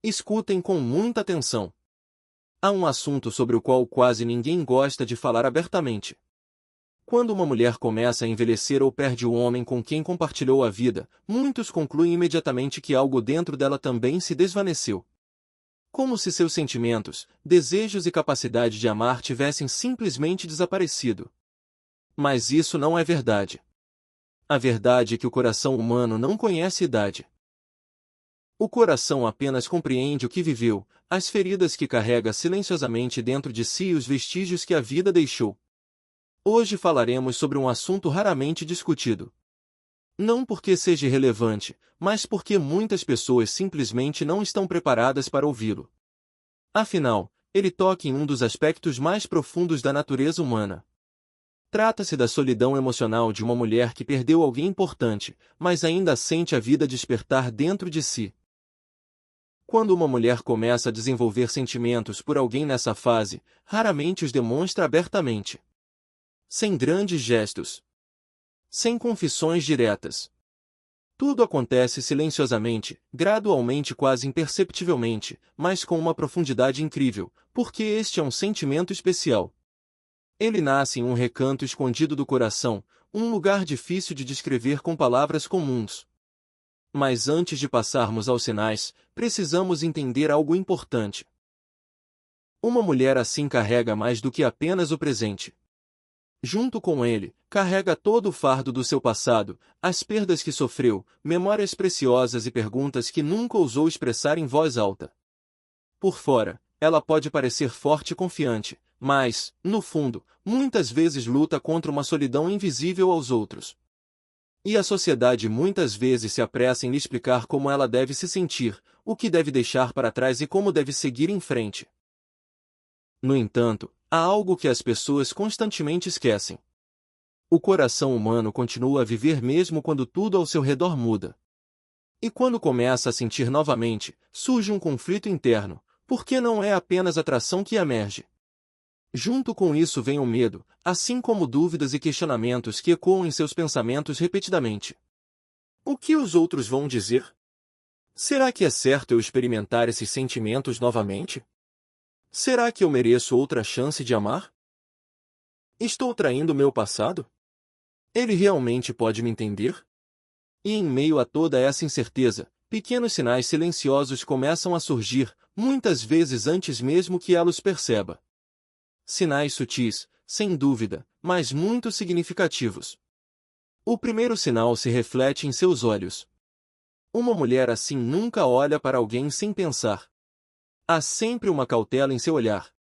Escutem com muita atenção. Há um assunto sobre o qual quase ninguém gosta de falar abertamente. Quando uma mulher começa a envelhecer ou perde o homem com quem compartilhou a vida, muitos concluem imediatamente que algo dentro dela também se desvaneceu. Como se seus sentimentos, desejos e capacidade de amar tivessem simplesmente desaparecido. Mas isso não é verdade. A verdade é que o coração humano não conhece idade. O coração apenas compreende o que viveu, as feridas que carrega silenciosamente dentro de si e os vestígios que a vida deixou. Hoje falaremos sobre um assunto raramente discutido. Não porque seja irrelevante, mas porque muitas pessoas simplesmente não estão preparadas para ouvi-lo. Afinal, ele toca em um dos aspectos mais profundos da natureza humana. Trata-se da solidão emocional de uma mulher que perdeu alguém importante, mas ainda sente a vida despertar dentro de si. Quando uma mulher começa a desenvolver sentimentos por alguém nessa fase, raramente os demonstra abertamente. Sem grandes gestos. Sem confissões diretas. Tudo acontece silenciosamente, gradualmente, quase imperceptivelmente, mas com uma profundidade incrível, porque este é um sentimento especial. Ele nasce em um recanto escondido do coração, um lugar difícil de descrever com palavras comuns. Mas antes de passarmos aos sinais, precisamos entender algo importante. Uma mulher assim carrega mais do que apenas o presente. Junto com ele, carrega todo o fardo do seu passado, as perdas que sofreu, memórias preciosas e perguntas que nunca ousou expressar em voz alta. Por fora, ela pode parecer forte e confiante, mas, no fundo, muitas vezes luta contra uma solidão invisível aos outros. E a sociedade muitas vezes se apressa em lhe explicar como ela deve se sentir, o que deve deixar para trás e como deve seguir em frente. No entanto, há algo que as pessoas constantemente esquecem. O coração humano continua a viver mesmo quando tudo ao seu redor muda. E quando começa a sentir novamente, surge um conflito interno, porque não é apenas atração que emerge. Junto com isso vem o medo, assim como dúvidas e questionamentos que ecoam em seus pensamentos repetidamente. O que os outros vão dizer? Será que é certo eu experimentar esses sentimentos novamente? Será que eu mereço outra chance de amar? Estou traindo meu passado? Ele realmente pode me entender? E em meio a toda essa incerteza, pequenos sinais silenciosos começam a surgir, muitas vezes antes mesmo que ela os perceba. Sinais sutis, sem dúvida, mas muito significativos. O primeiro sinal se reflete em seus olhos. Uma mulher assim nunca olha para alguém sem pensar. Há sempre uma cautela em seu olhar.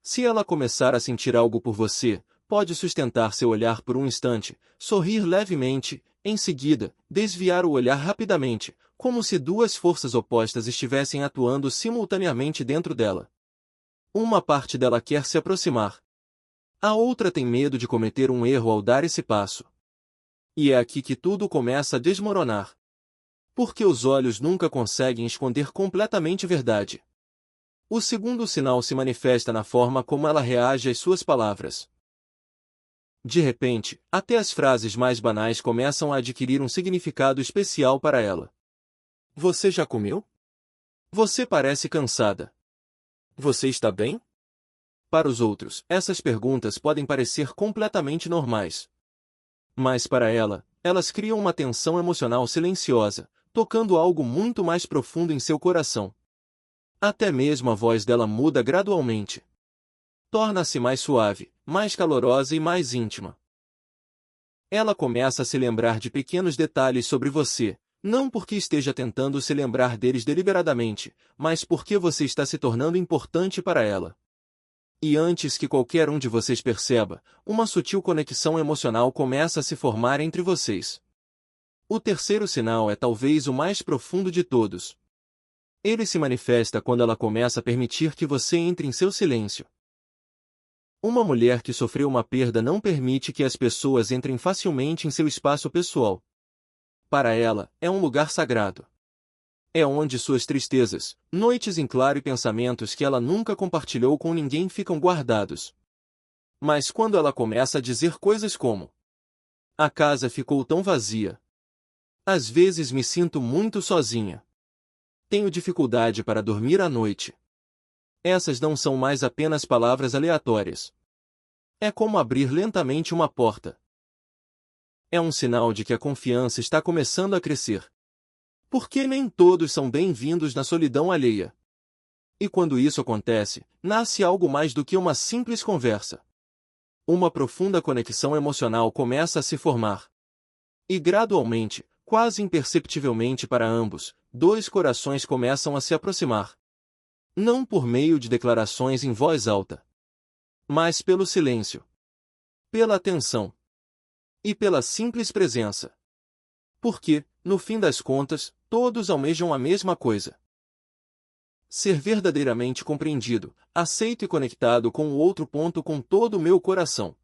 Se ela começar a sentir algo por você, pode sustentar seu olhar por um instante, sorrir levemente, em seguida, desviar o olhar rapidamente, como se duas forças opostas estivessem atuando simultaneamente dentro dela. Uma parte dela quer se aproximar. A outra tem medo de cometer um erro ao dar esse passo. E é aqui que tudo começa a desmoronar. Porque os olhos nunca conseguem esconder completamente a verdade. O segundo sinal se manifesta na forma como ela reage às suas palavras. De repente, até as frases mais banais começam a adquirir um significado especial para ela. Você já comeu? Você parece cansada. Você está bem? Para os outros, essas perguntas podem parecer completamente normais. Mas para ela, elas criam uma tensão emocional silenciosa, tocando algo muito mais profundo em seu coração. Até mesmo a voz dela muda gradualmente. Torna-se mais suave, mais calorosa e mais íntima. Ela começa a se lembrar de pequenos detalhes sobre você, não porque esteja tentando se lembrar deles deliberadamente, mas porque você está se tornando importante para ela. E antes que qualquer um de vocês perceba, uma sutil conexão emocional começa a se formar entre vocês. O terceiro sinal é talvez o mais profundo de todos. Ele se manifesta quando ela começa a permitir que você entre em seu silêncio. Uma mulher que sofreu uma perda não permite que as pessoas entrem facilmente em seu espaço pessoal. Para ela, é um lugar sagrado. É onde suas tristezas, noites em claro e pensamentos que ela nunca compartilhou com ninguém ficam guardados. Mas quando ela começa a dizer coisas como: a casa ficou tão vazia. Às vezes me sinto muito sozinha. Tenho dificuldade para dormir à noite. Essas não são mais apenas palavras aleatórias. É como abrir lentamente uma porta. É um sinal de que a confiança está começando a crescer. Porque nem todos são bem-vindos na solidão alheia. E quando isso acontece, nasce algo mais do que uma simples conversa. Uma profunda conexão emocional começa a se formar. E gradualmente, quase imperceptivelmente para ambos, dois corações começam a se aproximar. Não por meio de declarações em voz alta, mas pelo silêncio, pela atenção e pela simples presença. Porque, no fim das contas, todos almejam a mesma coisa: ser verdadeiramente compreendido, aceito e conectado com o outro. Com todo o meu coração.